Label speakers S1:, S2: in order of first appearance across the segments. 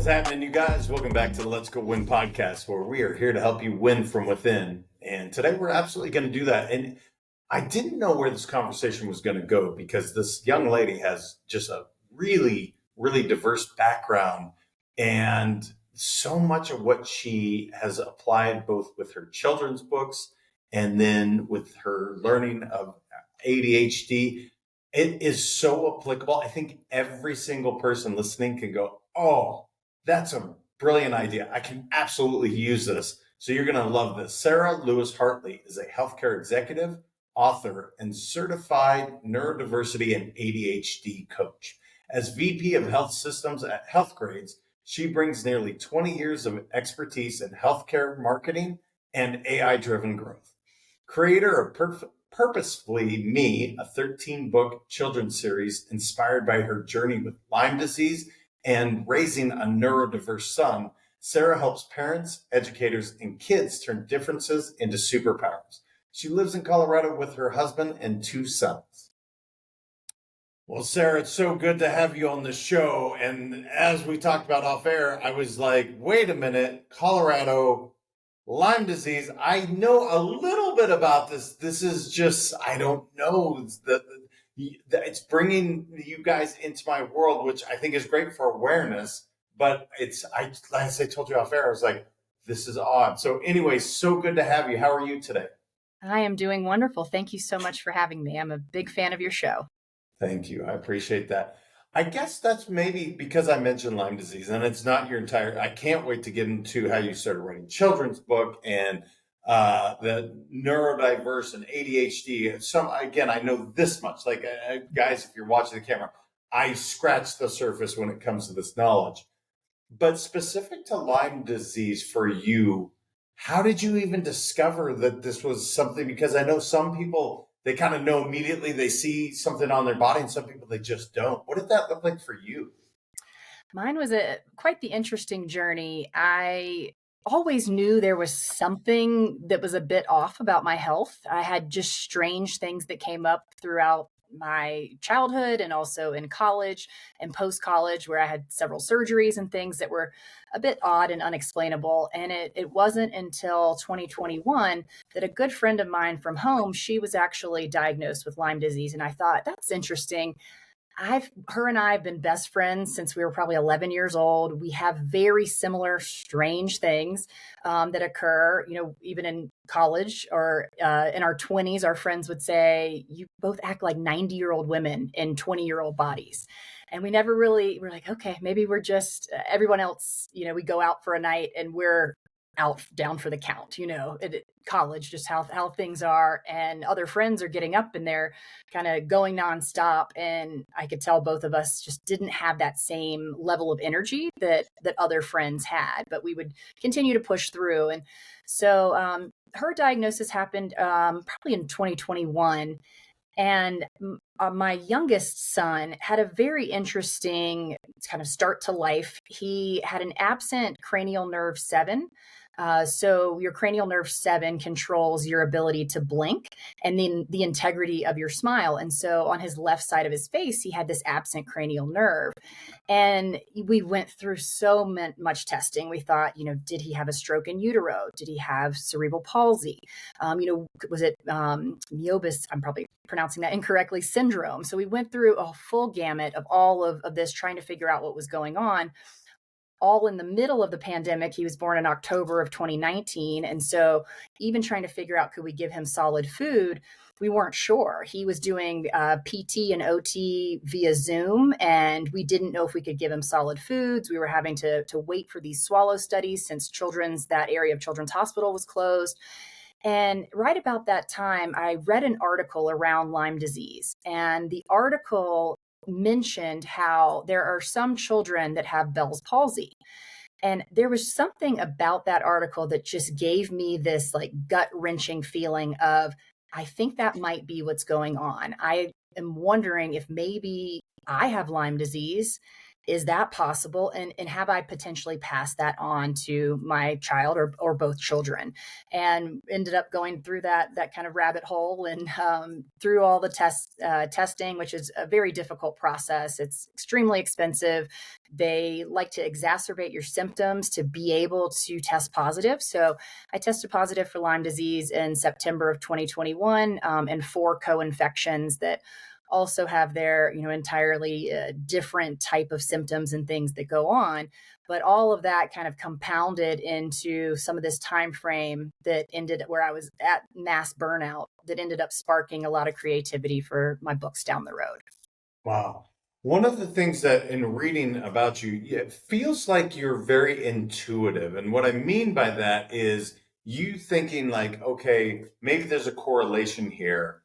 S1: What's happening, you guys? Welcome back to the Let's Go Win podcast, where we are here to help you win from within. And today we're absolutely going to do that. And I didn't know where this conversation was going to go because this young lady has just a really, really diverse background. And so much of what she has applied both with her children's books and then with her learning of ADHD, it is so applicable. I think every single person listening can go, oh, that's a brilliant idea. I can absolutely use this. So you're going to love this. Sara Hartley is a healthcare executive, author, and certified neurodiversity and ADHD coach. As VP of Health Systems at Healthgrades, she brings nearly 20 years of expertise in healthcare marketing and AI-driven growth. Creator of Purposefully Me, a 13-book children's series inspired by her journey with Lyme disease and raising a neurodiverse son, Sara helps parents, educators, and kids turn differences into superpowers. She lives in Colorado with her husband and 2 sons. Well, Sara, it's so good to have you on the show. And as we talked about off air, I was like, wait a minute, Colorado, Lyme disease. I know a little bit about this. This is just, I don't know. It's bringing you guys into my world, which I think is great for awareness. But as I told you off air, I was like, this is odd. So anyway, so good to have you. How are you today?
S2: I am doing wonderful. Thank you so much for having me. I'm a big fan of your show.
S1: Thank you. I appreciate that. I guess that's maybe because I mentioned Lyme disease, and it's not your entire. I can't wait to get into how you started writing children's book and the neurodiverse and ADHD. Again, I know this much. Like, guys, if you're watching the camera, I scratched the surface when it comes to this knowledge. But specific to Lyme disease for you, how did you even discover that this was something? Because I know some people, they kind of know immediately, they see something on their body, and some people, they just don't. What did that look like for you?
S2: Mine was quite the interesting journey. I always knew there was something that was a bit off about my health. I had just strange things that came up throughout my childhood and also in college and post-college, where I had several surgeries and things that were a bit odd and unexplainable. And it wasn't until 2021 that a good friend of mine from home, she was actually diagnosed with Lyme disease. And I thought, that's interesting. Her and I have been best friends since we were probably 11 years old. We have very similar, strange things that occur, even in college or in our 20s. Our friends would say, you both act like 90-year-old women in 20-year-old bodies. And we never really were like, okay, maybe we're just everyone else, we go out for a night and we're out down for the count, at college, just how things are. And other friends are getting up and they're kind of going nonstop. And I could tell both of us just didn't have that same level of energy that other friends had, but we would continue to push through. And so her diagnosis happened probably in 2021. And my youngest son had a very interesting kind of start to life. He had an absent cranial nerve 7. So your cranial nerve 7 controls your ability to blink and then the integrity of your smile. And so on his left side of his face, he had this absent cranial nerve. And we went through so much testing. We thought, did he have a stroke in utero? Did he have cerebral palsy? Was it Meibomian? I'm probably pronouncing that incorrectly, syndrome. So we went through a full gamut of all of this, trying to figure out what was going on. All in the middle of the pandemic. He was born in October of 2019. And so even trying to figure out, could we give him solid food? We weren't sure. He was doing PT and OT via Zoom, and we didn't know if we could give him solid foods. We were having to wait for these swallow studies since that area of Children's Hospital was closed. And right about that time, I read an article around Lyme disease, and the article mentioned how there are some children that have Bell's palsy. And there was something about that article that just gave me this like gut-wrenching feeling of, I think that might be what's going on. I am wondering if maybe I have Lyme disease is that possible? And have I potentially passed that on to my child or both children? And ended up going through that kind of rabbit hole and through all the testing, which is a very difficult process. It's extremely expensive. They like to exacerbate your symptoms to be able to test positive. So I tested positive for Lyme disease in September of 2021, and 4 co-infections that also have their, entirely different type of symptoms and things that go on. But all of that kind of compounded into some of this time frame that ended where I was at mass burnout, that ended up sparking a lot of creativity for my books down the road.
S1: Wow. One of the things that in reading about you, it feels like you're very intuitive. And what I mean by that is you thinking like, okay, maybe there's a correlation here.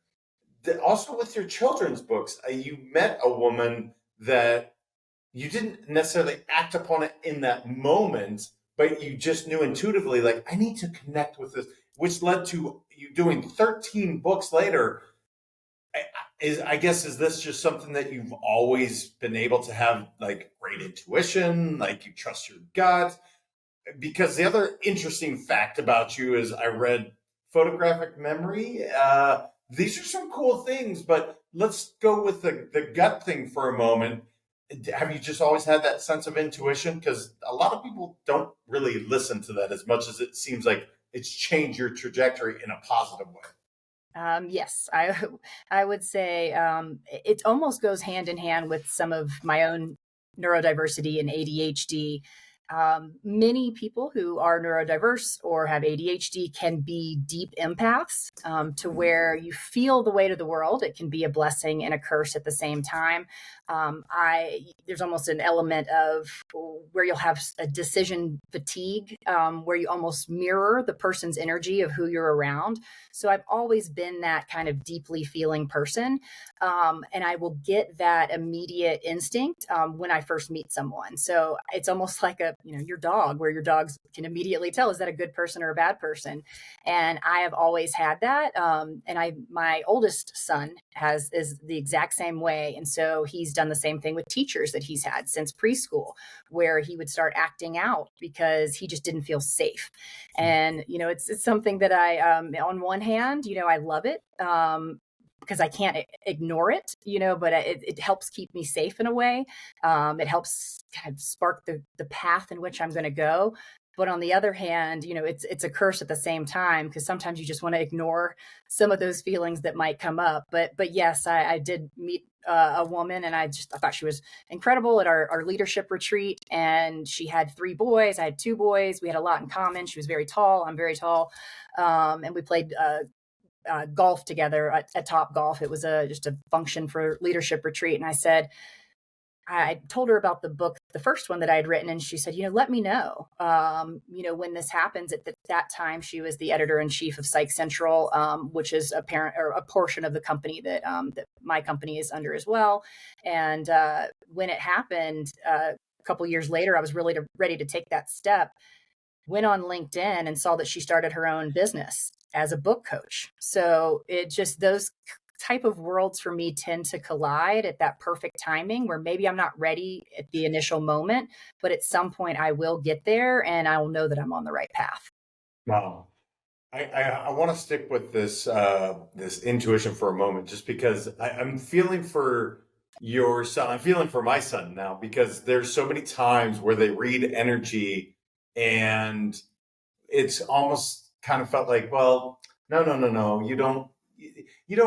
S1: Also with your children's books, you met a woman that you didn't necessarily act upon it in that moment, but you just knew intuitively, like, I need to connect with this, which led to you doing 13 books later. Is this just something that you've always been able to have, like, great intuition, like you trust your gut? Because the other interesting fact about you is I read photographic memory. These are some cool things, but let's go with the gut thing for a moment. Have you just always had that sense of intuition? Because a lot of people don't really listen to that as much as it seems like it's changed your trajectory in a positive way.
S2: Yes, I would say it almost goes hand in hand with some of my own neurodiversity and ADHD. Many people who are neurodiverse or have ADHD can be deep empaths, to where you feel the weight of the world. It can be a blessing and a curse at the same time. There's almost an element of where you'll have a decision fatigue, where you almost mirror the person's energy of who you're around. So I've always been that kind of deeply feeling person. And I will get that immediate instinct when I first meet someone. So it's almost like your dog, where your dogs can immediately tell, is that a good person or a bad person? And I have always had that. My oldest son is the exact same way. And so he's done the same thing with teachers that he's had since preschool, where he would start acting out because he just didn't feel safe. And, it's something that on one hand, I love it. Because I can't ignore it, but it helps keep me safe in a way. It helps kind of spark the path in which I'm going to go. But on the other hand, it's a curse at the same time, because sometimes you just want to ignore some of those feelings that might come up. But yes, I did meet a woman, and I thought she was incredible at our leadership retreat. And she had 3 boys. I had 2 boys. We had a lot in common. She was very tall. I'm very tall. And we played golf together at Top Golf. It was just a function for leadership retreat. And I told her about the book, the first one that I had written. And she said, let me know, when this happens. At that time, she was the editor-in-chief of Psych Central, which is a portion of the company that my company is under as well. And when it happened, a couple years later, I was really ready to take that step. Went on LinkedIn and saw that she started her own business as a book coach. So it just, those type of worlds for me tend to collide at that perfect timing, where maybe I'm not ready at the initial moment, but at some point I will get there and I will know that I'm on the right path.
S1: Wow. I want to stick with this intuition for a moment, just because I'm feeling for your son. I'm feeling for my son now, because there's so many times where they read energy and it's almost kind of felt like, well, no, you don't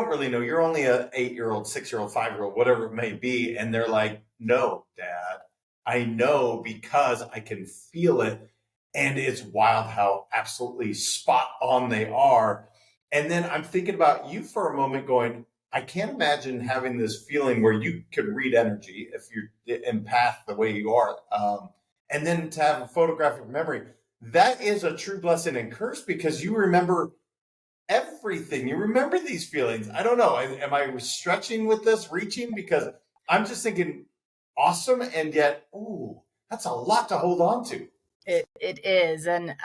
S1: really know. You're only a 8-year-old, 6-year-old, 5-year-old, whatever it may be. And they're like, no, Dad, I know because I can feel it. And it's wild how absolutely spot on they are. And then I'm thinking about you for a moment going, I can't imagine having this feeling where you could read energy if you're empath the way you are. And then to have a photographic memory, that is a true blessing and curse, because you remember everything. You remember these feelings. I don't know. Am I stretching with this, reaching? Because I'm just thinking awesome. And yet, ooh, that's a lot to hold on to.
S2: It is. And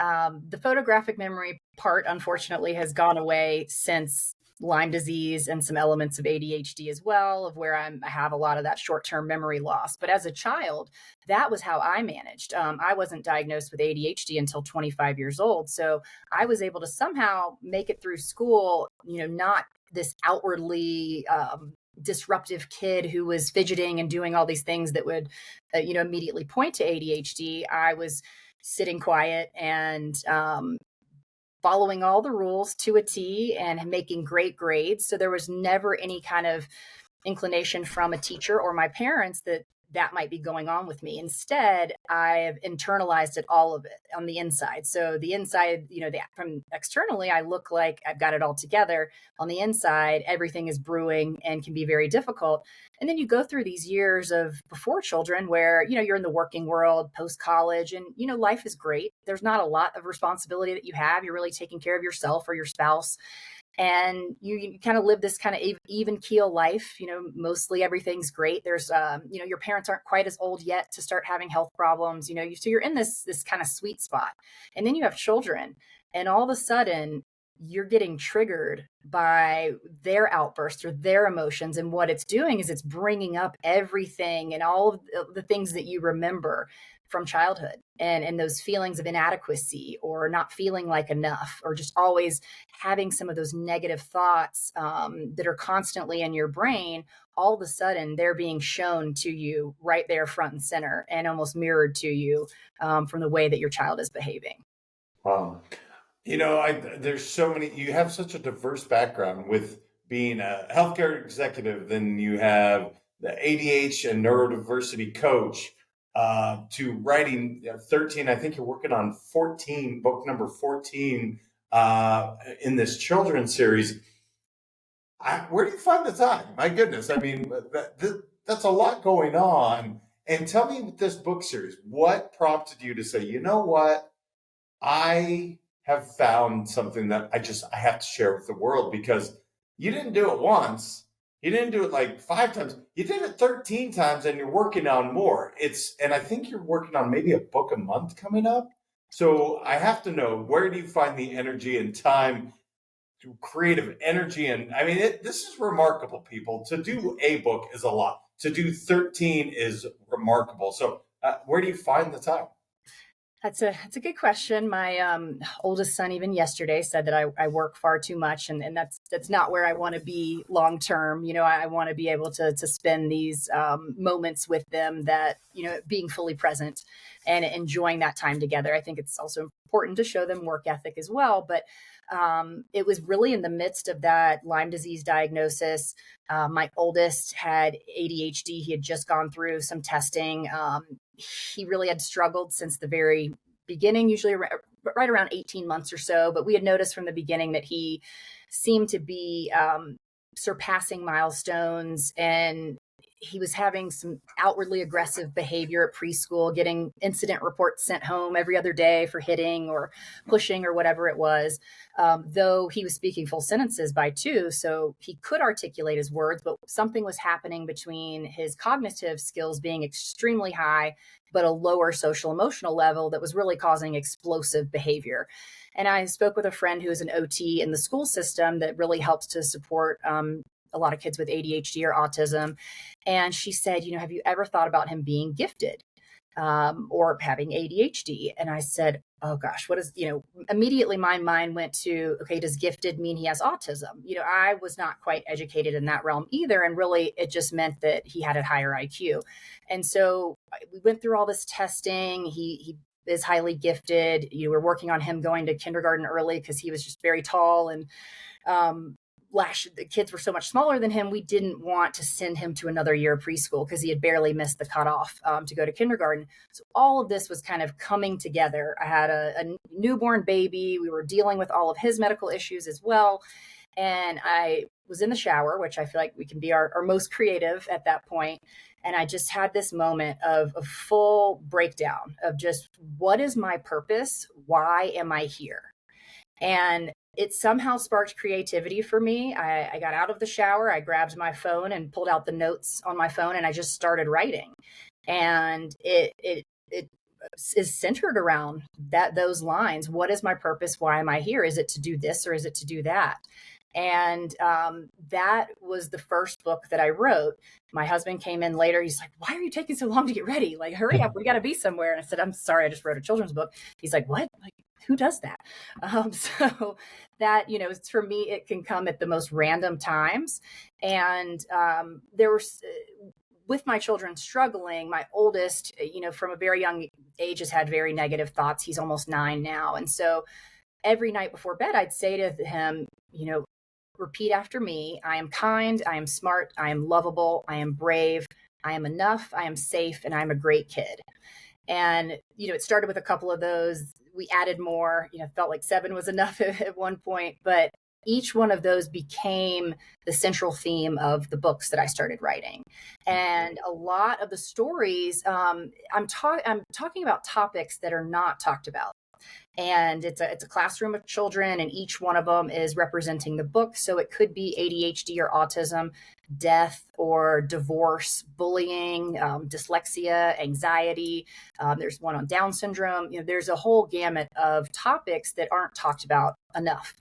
S2: the photographic memory part, unfortunately, has gone away since Lyme disease and some elements of ADHD as well, of where I have a lot of that short-term memory loss. But as a child, that was how I managed. I wasn't diagnosed with ADHD until 25 years old. So I was able to somehow make it through school, not this outwardly disruptive kid who was fidgeting and doing all these things that would, immediately point to ADHD. I was sitting quiet and following all the rules to a T and making great grades. So there was never any kind of inclination from a teacher or my parents that might be going on with me. Instead, I've internalized all of it on the inside. So the inside, from externally, I look like I've got it all together. On the inside, everything is brewing and can be very difficult. And then you go through these years of before children where, you're in the working world, post college, and, life is great. There's not a lot of responsibility that you have. You're really taking care of yourself or your spouse. And you kind of live this kind of even keel life. Mostly everything's great. There's, your parents aren't quite as old yet to start having health problems. So you're in this kind of sweet spot. And then you have children, and all of a sudden you're getting triggered by their outbursts or their emotions. And what it's doing is it's bringing up everything and all of the things that you remember from childhood and those feelings of inadequacy or not feeling like enough, or just always having some of those negative thoughts that are constantly in your brain. All of a sudden they're being shown to you right there front and center and almost mirrored to you from the way that your child is behaving.
S1: Wow. There's so many, you have such a diverse background with being a healthcare executive, then you have the ADHD and neurodiversity coach, to writing 13. I think you're working on 14, book number 14 in this children's series. Where do you find the time? My goodness. I mean, that's a lot going on. And tell me with this book series, what prompted you to say, you know what? I have found something that I have to share with the world, because you didn't do it once. You didn't do it like 5 times. You did it 13 times, and you're working on more. And I think you're working on maybe a book a month coming up. So I have to know, where do you find the energy and time, creative energy? And I mean, this is remarkable, people. To do a book is a lot. To do 13 is remarkable. So where do you find the time?
S2: That's a good question. My oldest son, even yesterday, said that I work far too much, and that's not where I want to be long term. I want to be able to spend these moments with them, that being fully present and enjoying that time together. I think it's also important to show them work ethic as well. But it was really in the midst of that Lyme disease diagnosis. My oldest had ADHD. He had just gone through some testing. He really had struggled since the very beginning, usually right around 18 months or so. But we had noticed from the beginning that he seemed to be surpassing milestones, and he was having some outwardly aggressive behavior at preschool, getting incident reports sent home every other day for hitting or pushing or whatever it was. Though he was speaking full sentences by 2, so he could articulate his words, but something was happening between his cognitive skills being extremely high, but a lower social emotional level that was really causing explosive behavior. And I spoke with a friend who is an OT in the school system that really helps to support a lot of kids with ADHD or autism. And she said, have you ever thought about him being gifted or having ADHD? And I said, oh gosh, what is, immediately my mind went to, okay, does gifted mean he has autism? I was not quite educated in that realm either. And really, it just meant that he had a higher IQ. And so we went through all this testing. He is highly gifted. We're working on him going to kindergarten early because he was just very tall, and the kids were so much smaller than him. We didn't want to send him to another year of preschool because he had barely missed the cutoff to go to kindergarten. So all of this was kind of coming together. I had a newborn baby. We were dealing with all of his medical issues as well. And I was in the shower, which I feel like we can be our most creative at that point. And I just had this moment of a full breakdown of just, what is my purpose? Why am I here? And it somehow sparked creativity for me. I got out of the shower, I grabbed my phone and pulled out the notes on my phone, and I just started writing. And it is centered around those lines. What is my purpose? Why am I here? Is it to do this or is it to do that? And that was the first book that I wrote. My husband came in later. He's like, "Why are you taking so long to get ready? Like, hurry up. We got to be somewhere." And I said, "I'm sorry. I just wrote a children's book." He's like, "What? Like, who does that?" So that, for me, it can come at the most random times. And there were, with my children struggling, my oldest, from a very young age has had very negative thoughts. He's almost 9 now. And so every night before bed, I'd say to him, repeat after me. I am kind, I am smart, I am lovable, I am brave, I am enough, I am safe, and I'm a great kid. And, it started with a couple of those. We added more, felt like 7 was enough at one point, but each one of those became the central theme of the books that I started writing. And a lot of the stories, I'm talking about topics that are not talked about. And it's a classroom of children, and each one of them is representing the book. So it could be ADHD or autism, death or divorce, bullying, dyslexia, anxiety. There's one on Down syndrome. There's a whole gamut of topics that aren't talked about enough.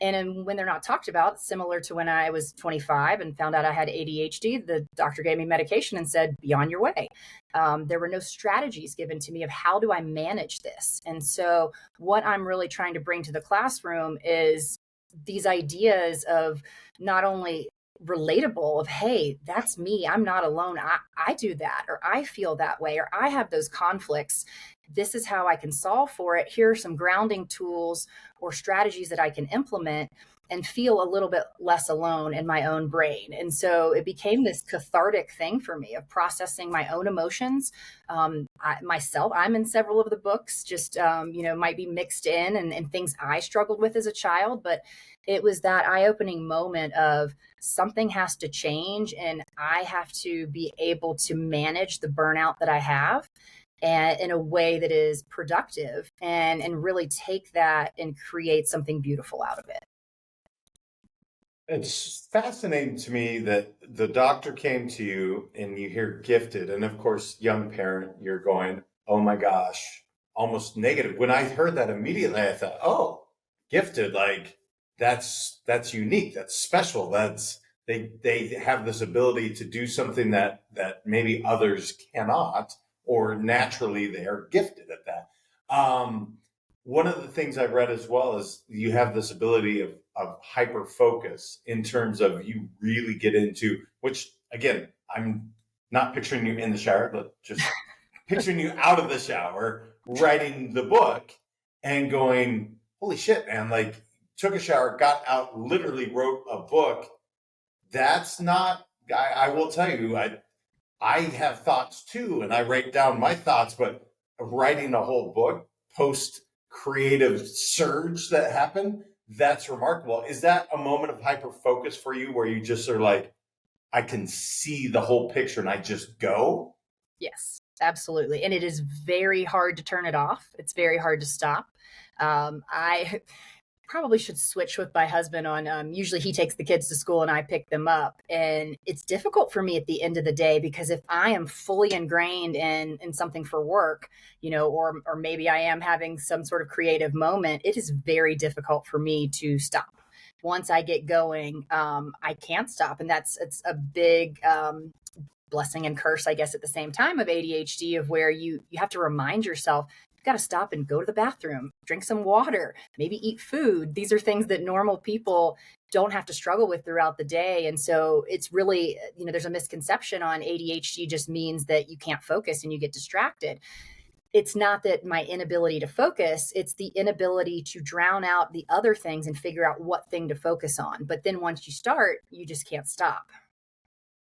S2: And when they're not talked about, similar to when I was 25 and found out I had ADHD, the doctor gave me medication and said, "Be on your way." There were no strategies given to me of how do I manage this. And so what I'm really trying to bring to the classroom is these ideas of not only relatable of, hey, that's me. I'm not alone. I do that, or I feel that way, or I have those conflicts. This is how I can solve for it. Here are some grounding tools or strategies that I can implement and feel a little bit less alone in my own brain. And so it became this cathartic thing for me of processing my own emotions. Myself, I'm in several of the books, just, might be mixed in and things I struggled with as a child. But it was that eye-opening moment of something has to change, and I have to be able to manage the burnout that I have and in a way that is productive and really take that and create something beautiful out of it.
S1: It's fascinating to me that the doctor came to you and you hear gifted. And of course, young parent, you're going, "Oh my gosh," almost negative. When I heard that immediately, I thought, "Oh, gifted, like that's unique. That's special. They have this ability to do something that maybe others cannot, or naturally they are gifted at that." One of the things I've read as well is you have this ability of hyper focus in terms of you really get into, which again, I'm not picturing you in the shower, but just picturing you out of the shower, writing the book and going, "Holy shit, man, like took a shower, got out, literally wrote a book." That's not, I will tell you, I have thoughts too, and I write down my thoughts, but writing a whole book post creative surge that happened, that's remarkable. Is that a moment of hyper focus for you where you just are like, I can see the whole picture and I just go?
S2: Yes, absolutely. And it is very hard to turn it off. It's very hard to stop. I probably should switch with my husband on, usually he takes the kids to school and I pick them up. And it's difficult for me at the end of the day, because if I am fully ingrained in something for work, or maybe I am having some sort of creative moment, it is very difficult for me to stop. Once I get going, I can't stop. And it's a big, blessing and curse, I guess, at the same time of ADHD, of where you have to remind yourself, you've got to stop and go to the bathroom, drink some water, maybe eat food. These are things that normal people don't have to struggle with throughout the day. And so it's really, there's a misconception on ADHD just means that you can't focus and you get distracted. It's not that my inability to focus, it's the inability to drown out the other things and figure out what thing to focus on. But then once you start, you just can't stop.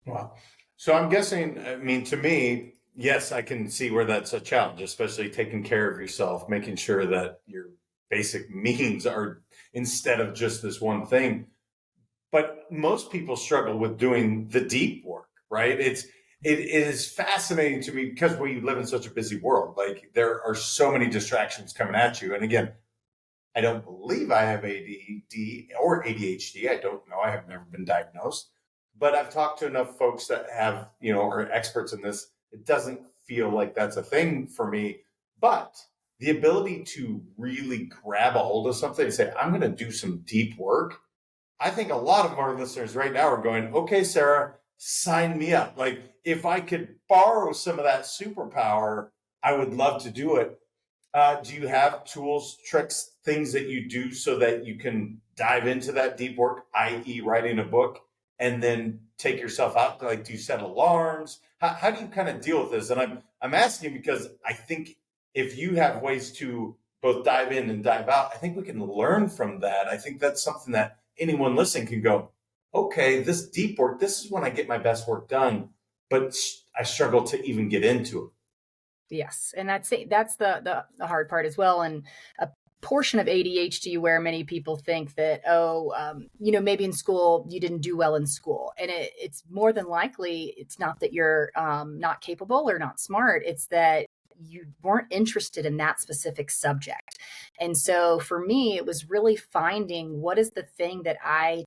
S1: Wow. So I'm guessing, I mean, to me, yes, I can see where that's a challenge, especially taking care of yourself, making sure that your basic needs are instead of just this one thing. But most people struggle with doing the deep work, right? It is fascinating to me because we live in such a busy world. Like there are so many distractions coming at you. And again, I don't believe I have ADD or ADHD. I don't know. I have never been diagnosed. But I've talked to enough folks that have, are experts in this. It doesn't feel like that's a thing for me. But the ability to really grab a hold of something and say, I'm going to do some deep work. I think a lot of our listeners right now are going, okay, Sara, sign me up. Like, if I could borrow some of that superpower, I would love to do it. Do you have tools, tricks, things that you do so that you can dive into that deep work, i.e., writing a book, and then take yourself out? Like, do you set alarms? How do you kind of deal with this? And I'm asking because I think if you have ways to both dive in and dive out, I think we can learn from that. I think that's something that anyone listening can go, okay, this deep work, this is when I get my best work done, but I struggle to even get into it.
S2: Yes, and that's the hard part as well, and a portion of ADHD where many people think that, maybe in school you didn't do well in school, and it's more than likely it's not that you're not capable or not smart. It's that you weren't interested in that specific subject. And so for me, it was really finding what is the thing that I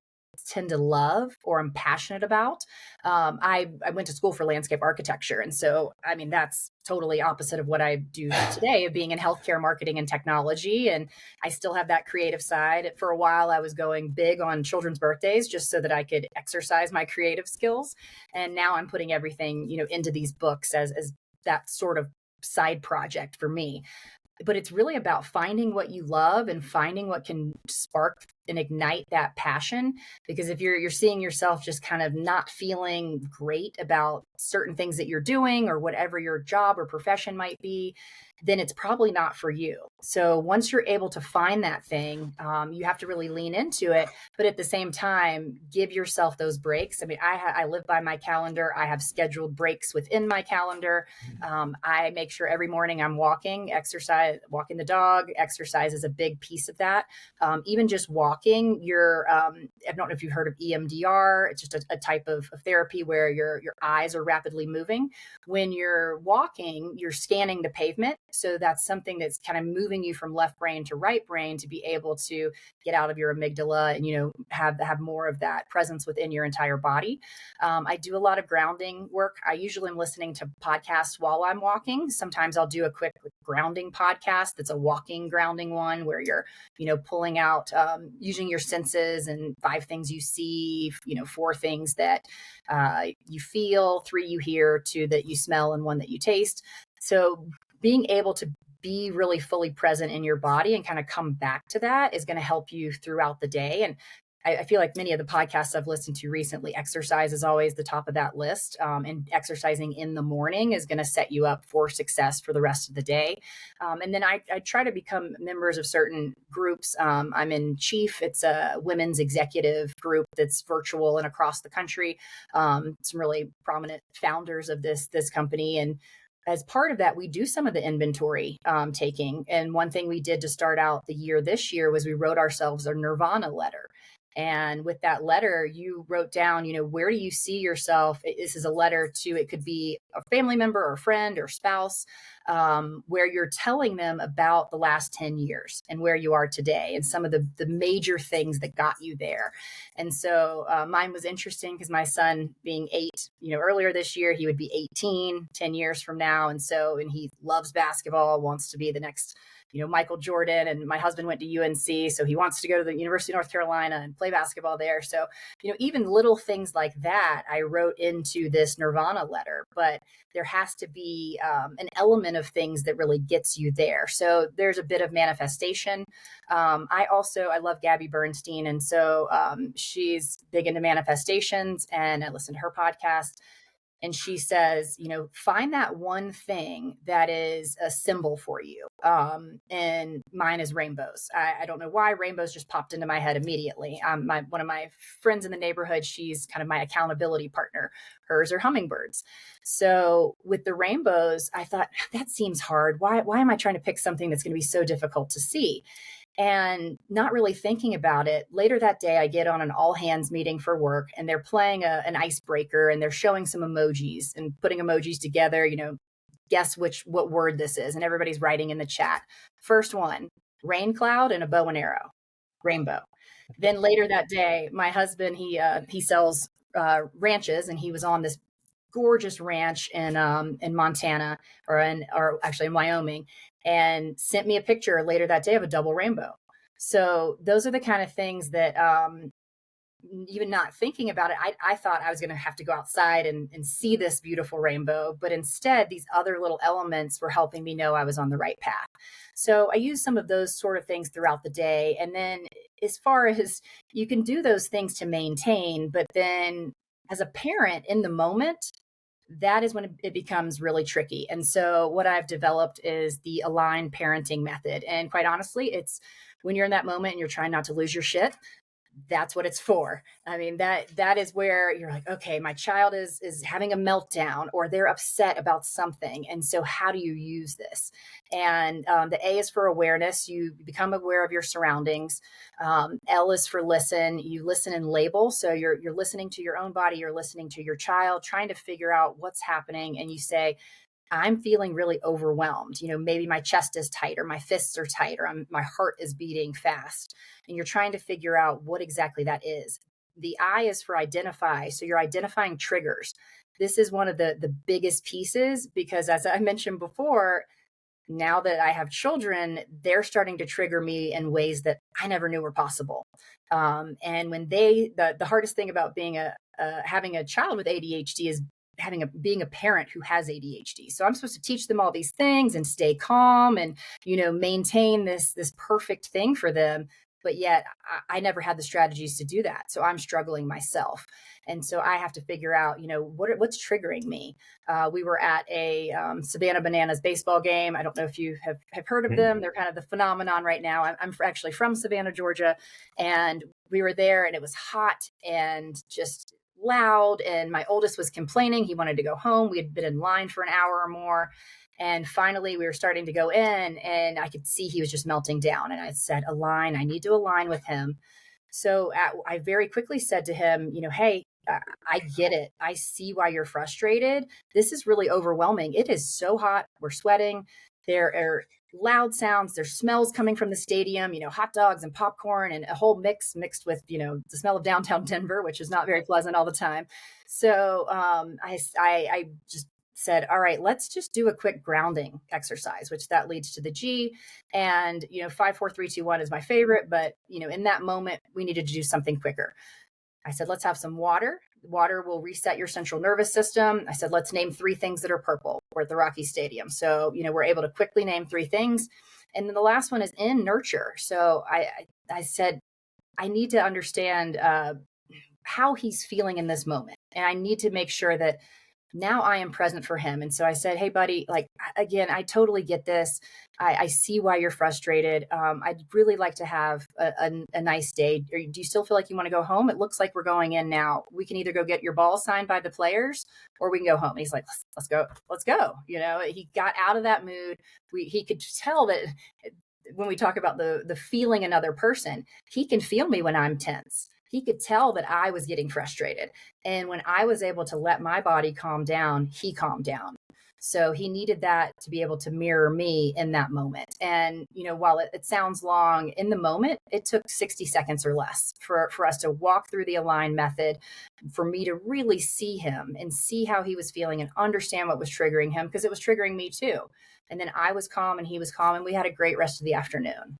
S2: tend to love or I'm passionate about. I went to school for landscape architecture. And so, I mean, that's totally opposite of what I do today of being in healthcare marketing and technology. And I still have that creative side. For a while, I was going big on children's birthdays just so that I could exercise my creative skills. And now I'm putting everything, into these books as that sort of side project for me. But it's really about finding what you love and finding what can spark and ignite that passion. Because if you're seeing yourself just kind of not feeling great about certain things that you're doing or whatever your job or profession might be, then it's probably not for you. So once you're able to find that thing, you have to really lean into it. But at the same time, give yourself those breaks. I mean, I live by my calendar. I have scheduled breaks within my calendar. I make sure every morning I'm walking the dog. Exercise is a big piece of that. Even just walking, I don't know if you've heard of EMDR. It's just a type of therapy where your eyes are rapidly moving. When you're walking, you're scanning the pavement. So that's something that's kind of moving you from left brain to right brain to be able to get out of your amygdala and, have more of that presence within your entire body. I do a lot of grounding work. I usually am listening to podcasts while I'm walking. Sometimes I'll do a quick grounding podcast that's a walking grounding one where you're, pulling out, using your senses and 5 things you see, 4 things that you feel, 3 you hear, 2 that you smell, and 1 that you taste. So being able to be really fully present in your body and kind of come back to that is going to help you throughout the day. And I feel like many of the podcasts I've listened to recently, exercise is always the top of that list. And exercising in the morning is going to set you up for success for the rest of the day. And then I try to become members of certain groups. I'm in Chief. It's a women's executive group that's virtual and across the country. Some really prominent founders of this company. And as part of that, we do some of the inventory taking. And one thing we did to start out the year this year was we wrote ourselves a Nirvana letter. And with that letter, you wrote down, where do you see yourself? This is a letter to, it could be a family member or friend or spouse, where you're telling them about the last 10 years and where you are today and some of the major things that got you there. And so mine was interesting because my son being 8, earlier this year, he would be 18, 10 years from now. And he loves basketball, wants to be the next Michael Jordan, and my husband went to UNC, so he wants to go to the University of North Carolina and play basketball there. So, even little things like that, I wrote into this Nirvana letter, but there has to be an element of things that really gets you there. So there's a bit of manifestation. I love Gabby Bernstein. And so she's big into manifestations, and I listen to her podcast. And she says, find that one thing that is a symbol for you. And mine is rainbows. I don't know why rainbows just popped into my head immediately. One of my friends in the neighborhood, she's kind of my accountability partner. Hers are hummingbirds. So with the rainbows, I thought that seems hard. Why am I trying to pick something that's going to be so difficult to see? And not really thinking about it. Later that day, I get on an all hands meeting for work, and they're playing an icebreaker, and they're showing some emojis and putting emojis together, guess what word this is. And everybody's writing in the chat. First one, rain cloud and a bow and arrow, rainbow. Then later that day, my husband, he sells ranches, and he was on this gorgeous ranch in Montana or actually in Wyoming, and sent me a picture later that day of a double rainbow. So those are the kind of things that even not thinking about it, I thought I was going to have to go outside and see this beautiful rainbow. But instead, these other little elements were helping me know I was on the right path. So I use some of those sort of things throughout the day. And then as far as you can do those things to maintain, but then as a parent in the moment, that is when it becomes really tricky. And so what I've developed is the aligned parenting method. And quite honestly, it's when you're in that moment and you're trying not to lose your shit, that's what it's for. I mean, that is where you're like, okay, my child is having a meltdown or they're upset about something. And so how do you use this? And the A is for awareness. You become aware of your surroundings. L is for listen. You listen and label. So you're listening to your own body. You're listening to your child, trying to figure out what's happening. And you say, I'm feeling really overwhelmed. Maybe my chest is tight or my fists are tight or my heart is beating fast. And you're trying to figure out what exactly that is. The I is for identify. So you're identifying triggers. This is one of the biggest pieces because as I mentioned before, now that I have children, they're starting to trigger me in ways that I never knew were possible. And when the hardest thing about having a child with ADHD is being a parent who has ADHD. So I'm supposed to teach them all these things and stay calm and, maintain this perfect thing for them. But yet I never had the strategies to do that. So I'm struggling myself. And so I have to figure out, what's triggering me. We were at a Savannah Bananas baseball game. I don't know if you have heard of them. They're kind of the phenomenon right now. I'm actually from Savannah, Georgia. And we were there and it was hot and just loud, and my oldest was complaining. He wanted to go home. We had been in line for an hour or more. And finally we were starting to go in and I could see he was just melting down. And I said, align, I need to align with him. So I very quickly said to him, hey, I get it. I see why you're frustrated. This is really overwhelming. It is so hot. We're sweating. There are loud sounds. There's smells coming from the stadium, hot dogs and popcorn and a whole mixed with, the smell of downtown Denver, which is not very pleasant all the time. So I just said, all right, let's just do a quick grounding exercise, which that leads to the G. And, 5, 4, 3, 2, 1 is my favorite. But, in that moment, we needed to do something quicker. I said, let's have some water. Water will reset your central nervous system. I said, let's name 3 things that are purple. We're at the Rocky Stadium. So, we're able to quickly name 3 things. And then the last one is in nurture. So I said, I need to understand how he's feeling in this moment. And I need to make sure that now I am present for him. And so I said, hey, buddy, again, I totally get this. I see why you're frustrated. I'd really like to have a nice day. Do you still feel like you want to go home? It looks like we're going in now. We can either go get your ball signed by the players or we can go home. And he's like, let's go. Let's go. He got out of that mood. He could tell that when we talk about the feeling another person, he can feel me when I'm tense. He could tell that I was getting frustrated. And when I was able to let my body calm down, he calmed down. So he needed that to be able to mirror me in that moment. And, while it sounds long in the moment, it took 60 seconds or less for us to walk through the align method, for me to really see him and see how he was feeling and understand what was triggering him, because it was triggering me too. And then I was calm and he was calm and we had a great rest of the afternoon.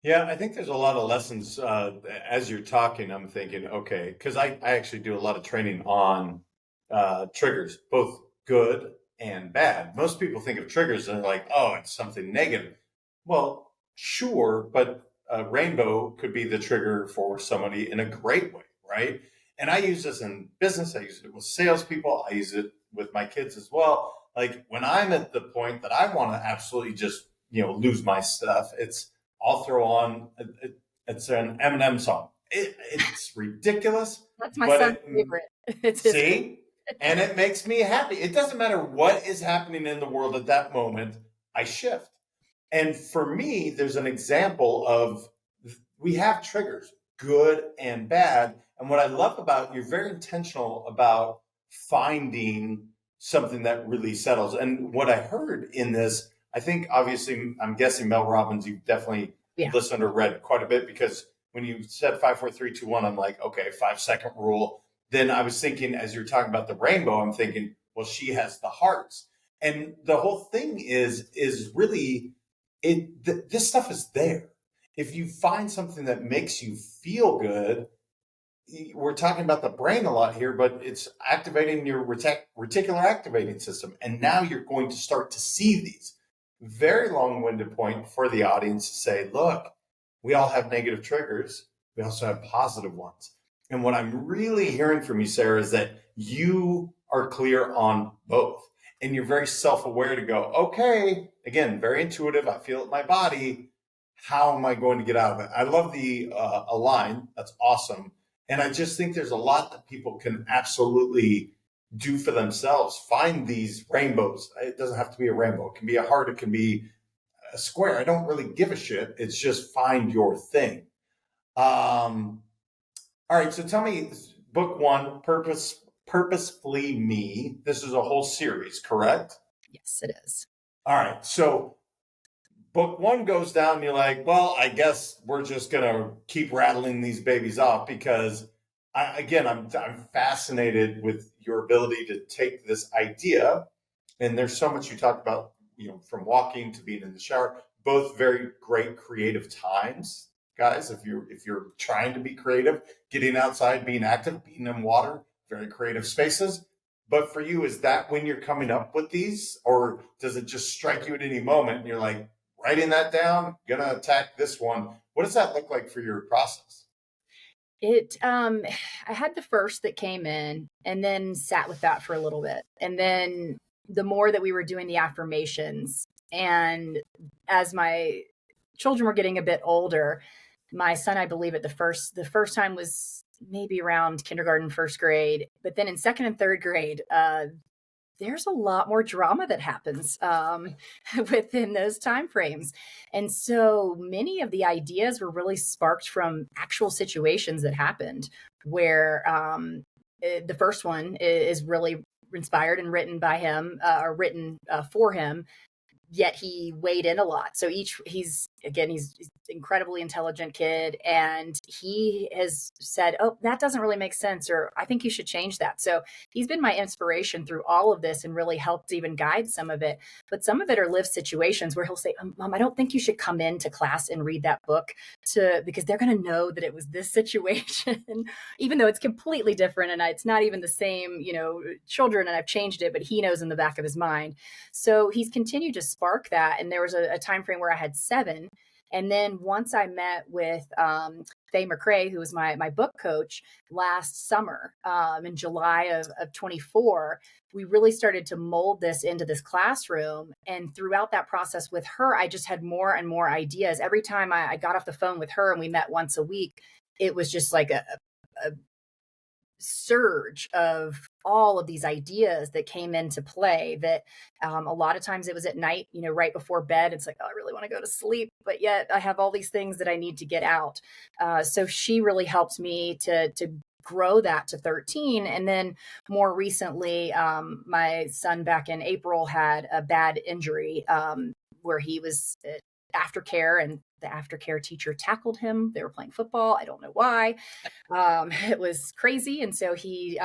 S1: Yeah, I think there's a lot of lessons as you're talking. I'm thinking, okay, because I actually do a lot of training on triggers, both good and bad. Most people think of triggers and they're like, oh, it's something negative. Well, sure, but a rainbow could be the trigger for somebody in a great way, right? And I use this in business. I use it with salespeople. I use it with my kids as well. Like when I'm at the point that I want to absolutely just, lose my stuff, I'll throw on, it's an Eminem song. It's ridiculous.
S2: That's my son's favorite. It's his favorite.
S1: And it makes me happy. It doesn't matter what is happening in the world at that moment, I shift. And for me, there's an example of, we have triggers, good and bad. And what I love about, you're very intentional about finding something that really settles. And what I heard in this, I think, obviously, I'm guessing Mel Robbins, you've definitely listened or read quite a bit, because when you said 5, 4, 3, 2, 1, I'm like, okay, 5-second rule. then I was thinking, as you're talking about the rainbow, I'm thinking, well, she has the hearts. And the whole thing is really this stuff is there. If you find something that makes you feel good, we're talking about the brain a lot here, but it's activating your reticular activating system. And now you're going to start to see these. Very long-winded point for the audience to say, look, we all have negative triggers. We also have positive ones. And what I'm really hearing from you, Sara, is that you are clear on both. And you're very self-aware to go, okay, again, very intuitive. I feel it in my body. How am I going to get out of it? I love the align. That's awesome. And I just think there's a lot that people can absolutely do for themselves. Find these rainbows. It doesn't have to be a rainbow. It can be a heart. It can be a square. I don't really give a shit. It's just find your thing. All right. So tell me, book one, Purposefully Me. This is a whole series, correct?
S2: Yes, it is.
S1: All right. So book one goes down and you're like, well, I guess we're just going to keep rattling these babies off because I'm fascinated with your ability to take this idea. And there's so much you talk about, from walking to being in the shower, both very great creative times, guys. If you're trying to be creative, getting outside, being active, being in water, very creative spaces. But for you, is that when you're coming up with these, or does it just strike you at any moment and you're like, writing that down, gonna attack this one? What does that look like for your process?
S2: I had the first that came in and then sat with that for a little bit. And then the more that we were doing the affirmations, and as my children were getting a bit older, my son, I believe the first time was maybe around kindergarten, first grade, but then in second and third grade, there's a lot more drama that happens within those time frames. And so many of the ideas were really sparked from actual situations that happened where the first one is really inspired and written by him or written for him. Yet he weighed in a lot. So he's incredibly intelligent kid. And he has said, oh, that doesn't really make sense. Or I think you should change that. So he's been my inspiration through all of this and really helped even guide some of it. But some of it are lived situations where he'll say, Mom, I don't think you should come into class and read that book because they're going to know that it was this situation, even though it's completely different. And it's not even the same, children, and I've changed it, but he knows in the back of his mind. So he's continued to spark that. And there was a time frame where I had 7. And then once I met with Faye McCrae, who was my book coach last summer in July of 24, we really started to mold this into this classroom. And throughout that process with her, I just had more and more ideas. Every time I got off the phone with her and we met once a week, it was just like a surge of all of these ideas that came into play that a lot of times it was at night, right before bed. It's like, oh, I really want to go to sleep, but yet I have all these things that I need to get out. So she really helped me to grow that to 13. And then more recently, my son back in April had a bad injury where he was aftercare, and the aftercare teacher tackled him. They were playing football. I don't know why. It was crazy. And so he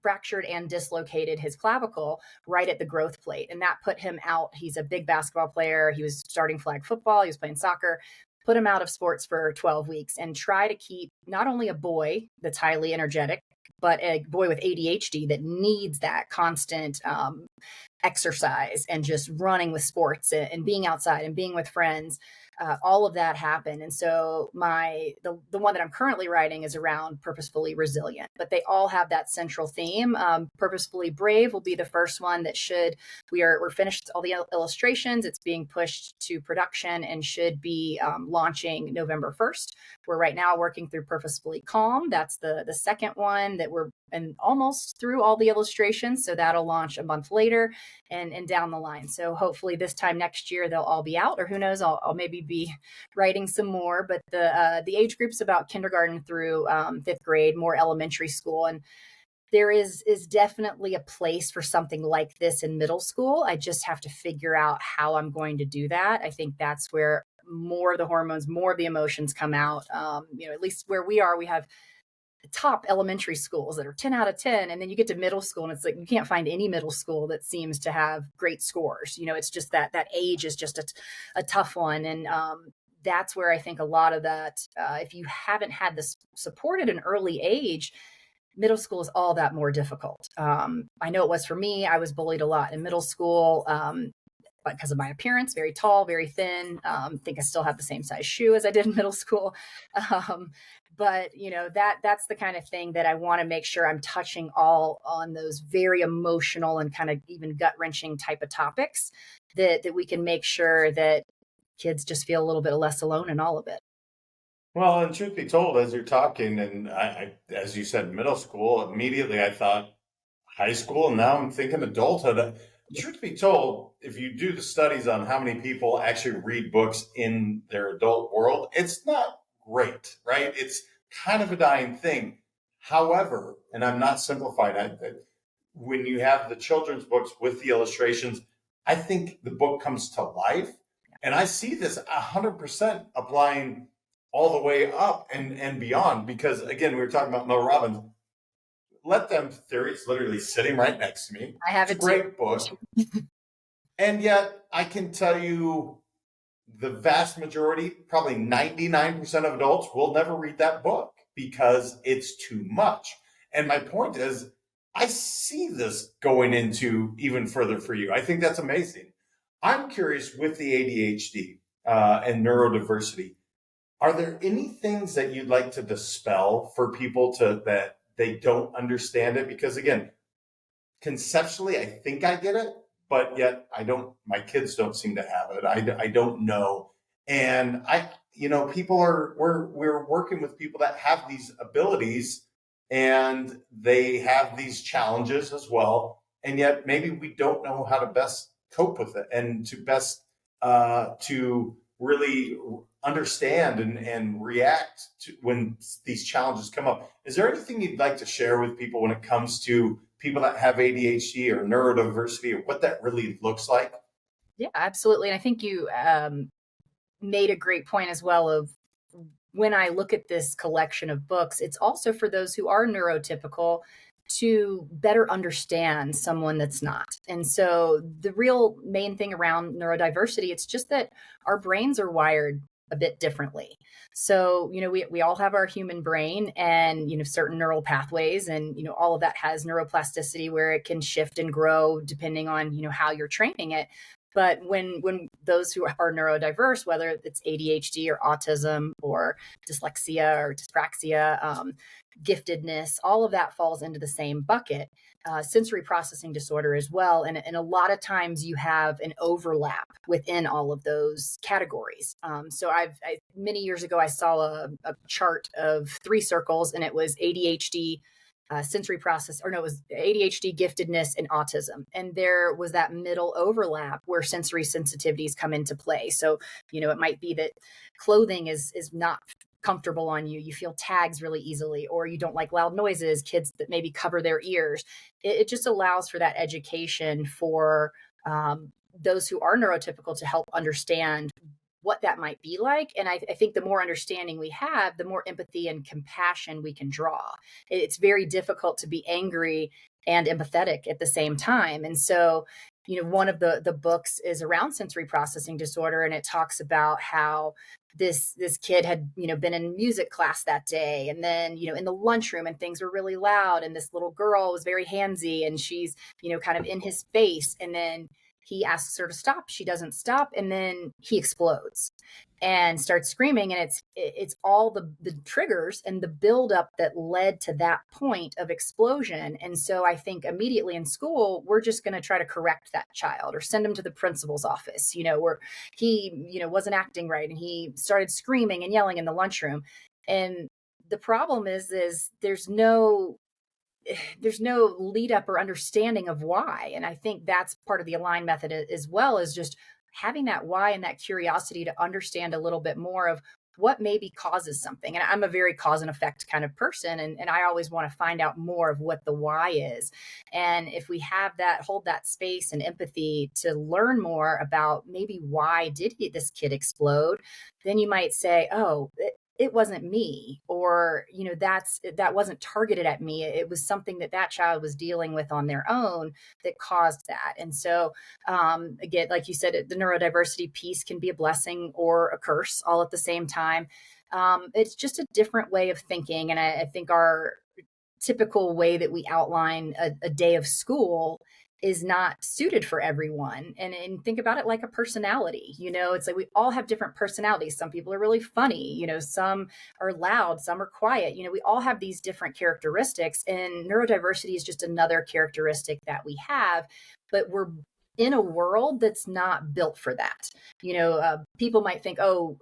S2: fractured and dislocated his clavicle right at the growth plate. And that put him out. He's a big basketball player. He was starting flag football. He was playing soccer. Put him out of sports for 12 weeks and try to keep not only a boy that's highly energetic, but a boy with ADHD that needs that constant exercise and just running with sports and being outside and being with friends. All of that happened. And so the one that I'm currently writing is around purposefully resilient, but they all have that central theme. Purposefully brave will be the first one that we're finished all the illustrations. It's being pushed to production and should be launching November 1st. We're right now working through purposefully calm. That's the second one that we're almost through all the illustrations. So that'll launch a month later and down the line. So hopefully this time next year, they'll all be out, or who knows, I'll maybe be writing some more. But the age group's about kindergarten through 5th grade, more elementary school. And there is definitely a place for something like this in middle school. I just have to figure out how I'm going to do that. I think that's where more of the hormones, more of the emotions come out. At least where we are, we have top elementary schools that are 10 out of 10. And then you get to middle school and it's like, you can't find any middle school that seems to have great scores. It's just that age is just a tough one. And that's where I think a lot of that, if you haven't had this support at an early age, middle school is all that more difficult. I know it was for me. I was bullied a lot in middle school. Because of my appearance, very tall, very thin. Think I still have the same size shoe as I did in middle school. But that's the kind of thing that I want to make sure I'm touching all on those very emotional and kind of even gut wrenching type of topics that we can make sure that kids just feel a little bit less alone in all of it.
S1: Well, and truth be told, as you're talking, and as you said, middle school, immediately I thought high school, and now I'm thinking adulthood. Truth be told, if you do the studies on how many people actually read books in their adult world, it's not great, right? It's kind of a dying thing. However, and I'm not simplifying it, when you have the children's books with the illustrations, I think the book comes to life. And I see this 100% applying all the way up and beyond, because again, we were talking about Mel Robbins. Let Them Theory, it's literally sitting right next to me.
S2: I have
S1: it's a great book. And yet I can tell you the vast majority, probably 99% of adults will never read that book because it's too much. And my point is, I see this going into even further for you. I think that's amazing. I'm curious with the ADHD and neurodiversity, are there any things that you'd like to dispel for people that they don't understand it? Because again, conceptually, I think I get it, but yet my kids don't seem to have it. I don't know. And we're working with people that have these abilities and they have these challenges as well. And yet maybe we don't know how to best cope with it and to best to really understand and react to when these challenges come up. Is there anything you'd like to share with people when it comes to people that have ADHD or neurodiversity, or what that really looks like?
S2: Yeah, absolutely. And I think you made a great point as well of when I look at this collection of books, it's also for those who are neurotypical to better understand someone that's not. And so the real main thing around neurodiversity, it's just that our brains are wired a bit differently. So, we all have our human brain and, certain neural pathways, and, all of that has neuroplasticity where it can shift and grow depending on, how you're training it. But when those who are neurodiverse, whether it's ADHD or autism or dyslexia or dyspraxia, giftedness, all of that falls into the same bucket. Sensory processing disorder as well. And a lot of times you have an overlap within all of those categories. So many years ago, I saw a chart of 3 circles, and it was ADHD, sensory process, or no, it was ADHD, giftedness, and autism. And there was that middle overlap where sensory sensitivities come into play. So, it might be that clothing is not comfortable on you. You feel tags really easily, or you don't like loud noises, kids that maybe cover their ears. It just allows for that education for those who are neurotypical to help understand what that might be like. And I think the more understanding we have, the more empathy and compassion we can draw. It's very difficult to be angry and empathetic at the same time. And so, one of the books is around sensory processing disorder, and it talks about how this kid had, been in music class that day. And then, in the lunchroom, and things were really loud. And this little girl was very handsy, and she's, kind of in his face. And then he asks her to stop. She doesn't stop. And then he explodes and starts screaming. And it's all the triggers and the buildup that led to that point of explosion. And so I think immediately in school, we're just going to try to correct that child or send him to the principal's office, where he, wasn't acting right. And he started screaming and yelling in the lunchroom. And the problem is there's no lead up or understanding of why. And I think that's part of the Align method as well, is just having that why and that curiosity to understand a little bit more of what maybe causes something. And I'm a very cause and effect kind of person. And I always want to find out more of what the why is. And if we have that, hold that space and empathy to learn more about maybe why did this kid explode, then you might say, oh, it wasn't me, or that wasn't targeted at me. It was something that child was dealing with on their own that caused that. And so again, like you said, the neurodiversity piece can be a blessing or a curse all at the same time. It's just a different way of thinking. And I think our typical way that we outline a day of school is not suited for everyone. And think about it like a personality. It's like we all have different personalities. Some people are really funny, some are loud, some are quiet. We all have these different characteristics, and neurodiversity is just another characteristic that we have, but we're in a world that's not built for that. People might think, oh,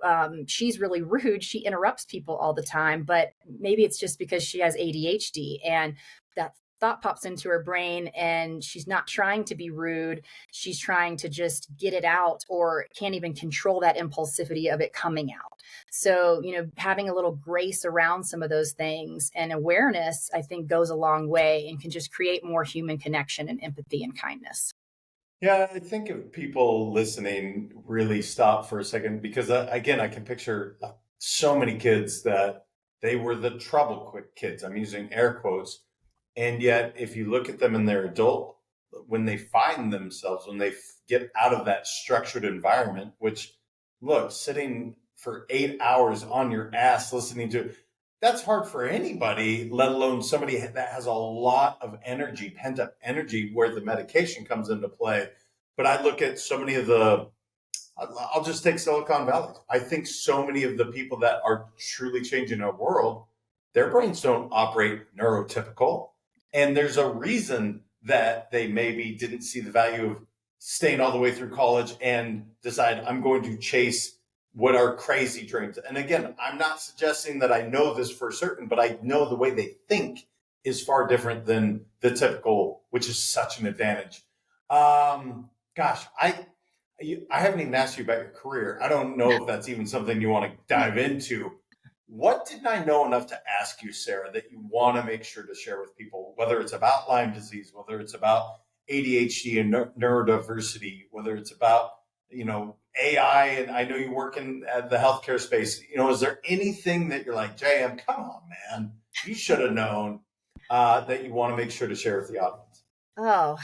S2: she's really rude. She interrupts people all the time, but maybe it's just because she has ADHD, and that thought pops into her brain, and she's not trying to be rude. She's trying to just get it out, or can't even control that impulsivity of it coming out. So, having a little grace around some of those things and awareness, I think, goes a long way and can just create more human connection and empathy and kindness.
S1: Yeah, I think if people listening really stop for a second, because again, I can picture so many kids that they were the trouble quick kids. I'm using air quotes. And yet, if you look at them in their adult, when they find themselves, when they get out of that structured environment, which, look, sitting for 8 hours on your ass listening to, that's hard for anybody, let alone somebody that has a lot of energy, pent up energy, where the medication comes into play. But I look at so many of I'll just take Silicon Valley. I think so many of the people that are truly changing our world, their brains don't operate neurotypical. And there's a reason that they maybe didn't see the value of staying all the way through college and decide, I'm going to chase what are crazy dreams. And again, I'm not suggesting that I know this for certain, but I know the way they think is far different than the typical, which is such an advantage. Gosh, I haven't even asked you about your career. I don't know if that's even something you want to dive into. What didn't I know enough to ask you, Sara, that you want to make sure to share with people, whether it's about Lyme disease, whether it's about ADHD and neurodiversity, whether it's about, AI, and I know you work in the healthcare space. Is there anything that you're like, JM, come on, man, you should have known that you want to make sure to share with the audience?
S2: Oh,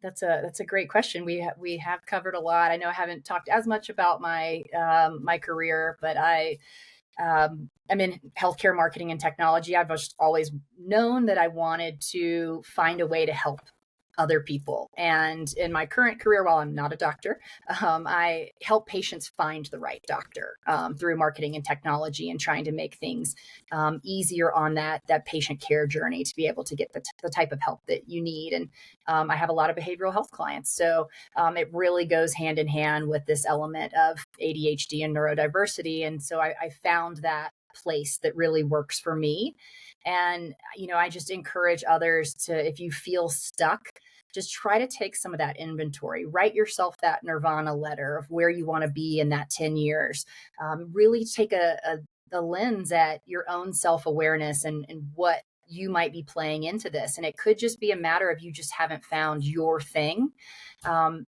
S2: that's a great question. We have covered a lot. I know I haven't talked as much about my career, but I'm in healthcare marketing and technology. I've just always known that I wanted to find a way to help other people. And in my current career, while I'm not a doctor, I help patients find the right doctor through marketing and technology, and trying to make things easier on that patient care journey to be able to get the type of help that you need. And I have a lot of behavioral health clients. So it really goes hand in hand with this element of ADHD and neurodiversity. And so I found that place that really works for me. And, I just encourage others to, if you feel stuck, just try to take some of that inventory, write yourself that Nirvana letter of where you want to be in that 10 years. Really take a lens at your own self-awareness and what you might be playing into this. And it could just be a matter of you just haven't found your thing. And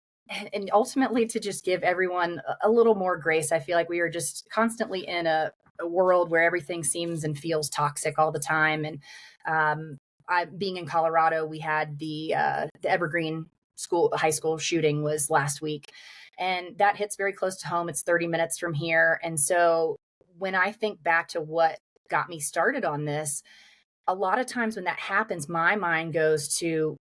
S2: ultimately to just give everyone a little more grace. I feel like we are just constantly in a world where everything seems and feels toxic all the time. And being in Colorado, we had the Evergreen high school shooting was last week, and that hits very close to home. It's 30 minutes from here. And so when I think back to what got me started on this, a lot of times when that happens, my mind goes to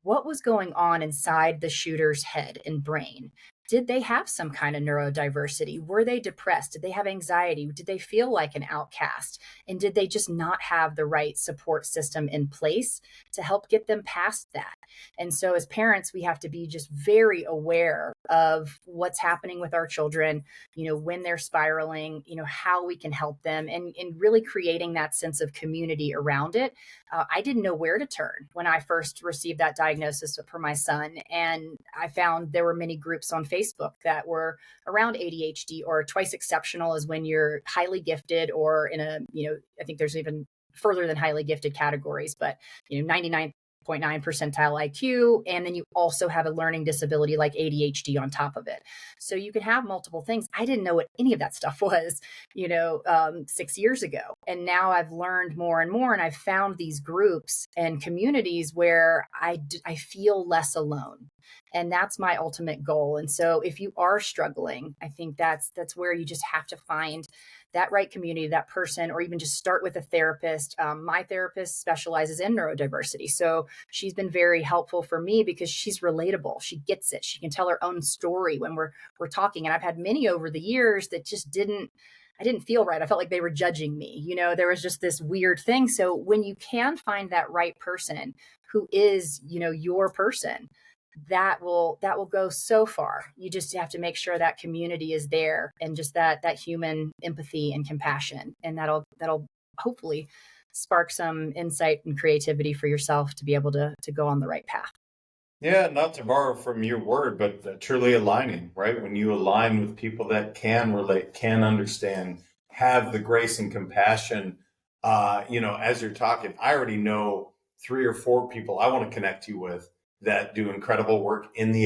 S2: what was going on inside the shooter's head and brain. Did they have some kind of neurodiversity? Were they depressed? Did they have anxiety? Did they feel like an outcast? And did they just not have the right support system in place to help get them past that? And so as parents, we have to be just very aware of what's happening with our children, when they're spiraling, how we can help them, and really creating that sense of community around it. I didn't know where to turn when I first received that diagnosis for my son. And I found there were many groups on Facebook that were around ADHD, or twice exceptional is when you're highly gifted, or in a, I think there's even further than highly gifted categories, but 99 0.9 percentile IQ, and then you also have a learning disability like ADHD on top of it. So you can have multiple things. I didn't know what any of that stuff was, 6 years ago. And now I've learned more and more, and I've found these groups and communities where I feel less alone. And that's my ultimate goal. And so if you are struggling, I think that's where you just have to find that right community, that person, or even just start with a therapist. My therapist specializes in neurodiversity. So she's been very helpful for me because she's relatable. She gets it. She can tell her own story when we're talking. And I've had many over the years that just I didn't feel right. I felt like they were judging me. There was just this weird thing. So when you can find that right person who is, your person, that will go so far. You just have to make sure that community is there, and just that human empathy and compassion, and that'll hopefully spark some insight and creativity for yourself to be able to go on the right path.
S1: Yeah, not to borrow from your word, but truly aligning, right? When you align with people that can relate, can understand, have the grace and compassion, as you're talking, I already know 3 or 4 people I want to connect you with that do incredible work in the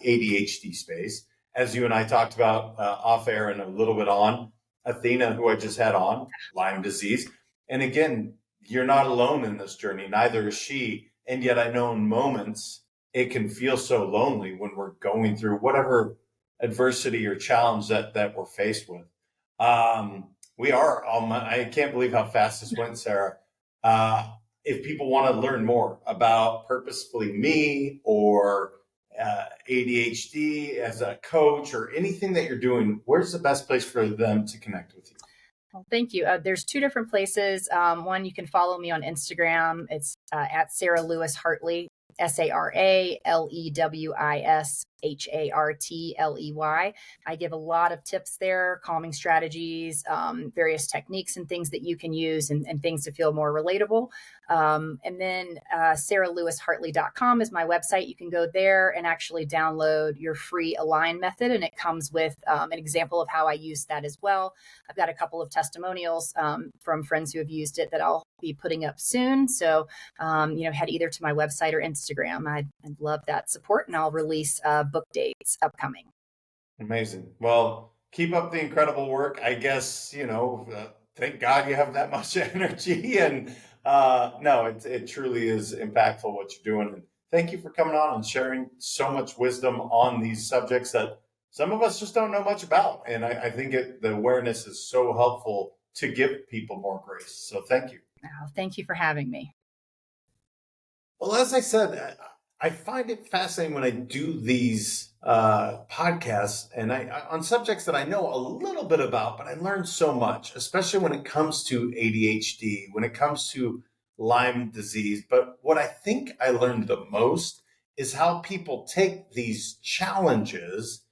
S1: ADHD space. As you and I talked about off air and a little bit on, Athena, who I just had on, Lyme disease. And again, you're not alone in this journey, neither is she. And yet I know in moments it can feel so lonely when we're going through whatever adversity or challenge that we're faced with. We are, I can't believe how fast this went, Sarah. If people want to learn more about Purposefully Me or ADHD as a coach or anything that you're doing, where's the best place for them to connect with you?
S2: Well, thank you. There's 2 different places. One, you can follow me on Instagram. It's at Sara Lewis Hartley, SaraLewisHartley. I give a lot of tips there, calming strategies, various techniques and things that you can use, and things to feel more relatable. And then SaraLewisHartley.com is my website. You can go there and actually download your free Align method, and it comes with an example of how I use that as well. I've got a couple of testimonials from friends who have used it that I'll be putting up soon. So, head either to my website or Instagram. I'd love that support, and I'll release book dates upcoming.
S1: Amazing. Well, keep up the incredible work. I guess, thank God you have that much energy. And no, it truly is impactful what you're doing. And thank you for coming on and sharing so much wisdom on these subjects that some of us just don't know much about. And I think the awareness is so helpful to give people more grace. So thank you.
S2: Oh, thank you for having me.
S1: Well, as I said, I find it fascinating when I do these podcasts and on subjects that I know a little bit about, but I learn so much, especially when it comes to ADHD, when it comes to Lyme disease. But what I think I learned the most is how people take these challenges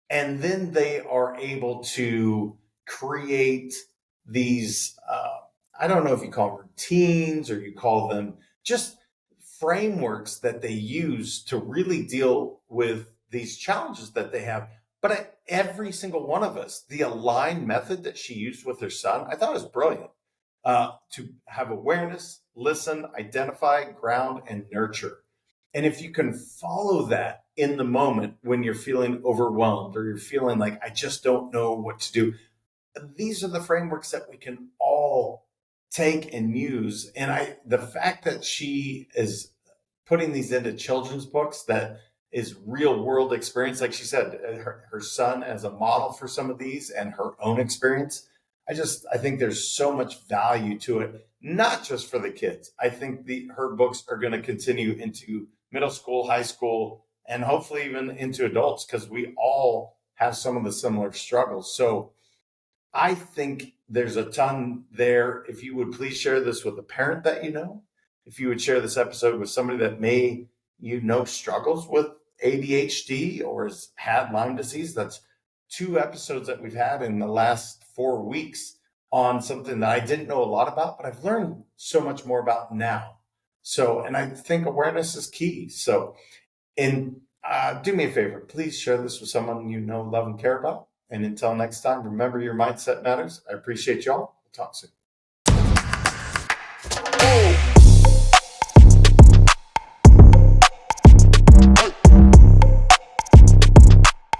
S1: and then they are able to create these, I don't know if you call them routines or you call them just frameworks that they use to really deal with these challenges that they have. But every single one of us, the Align method that she used with her son, I thought was brilliant. To have awareness, listen, identify, ground, and nurture. And if you can follow that in the moment when you're feeling overwhelmed or you're feeling like, I just don't know what to do, these are the frameworks that we can all take and use. And the fact that she is putting these into children's books that is real world experience, like she said, her son as a model for some of these and her own experience. I think there's so much value to it, not just for the kids. I think her books are going to continue into middle school, high school, and hopefully even into adults, because we all have some of the similar struggles. So I think there's a ton there. If you would please share this with a parent that you know, if you would share this episode with somebody that struggles with ADHD or has had Lyme disease. That's 2 episodes that we've had in the last 4 weeks on something that I didn't know a lot about, but I've learned so much more about now. So, and I think awareness is key. So, do me a favor, please share this with someone you know, love, and care about. And until next time, remember your mindset matters. I appreciate y'all. We'll talk soon.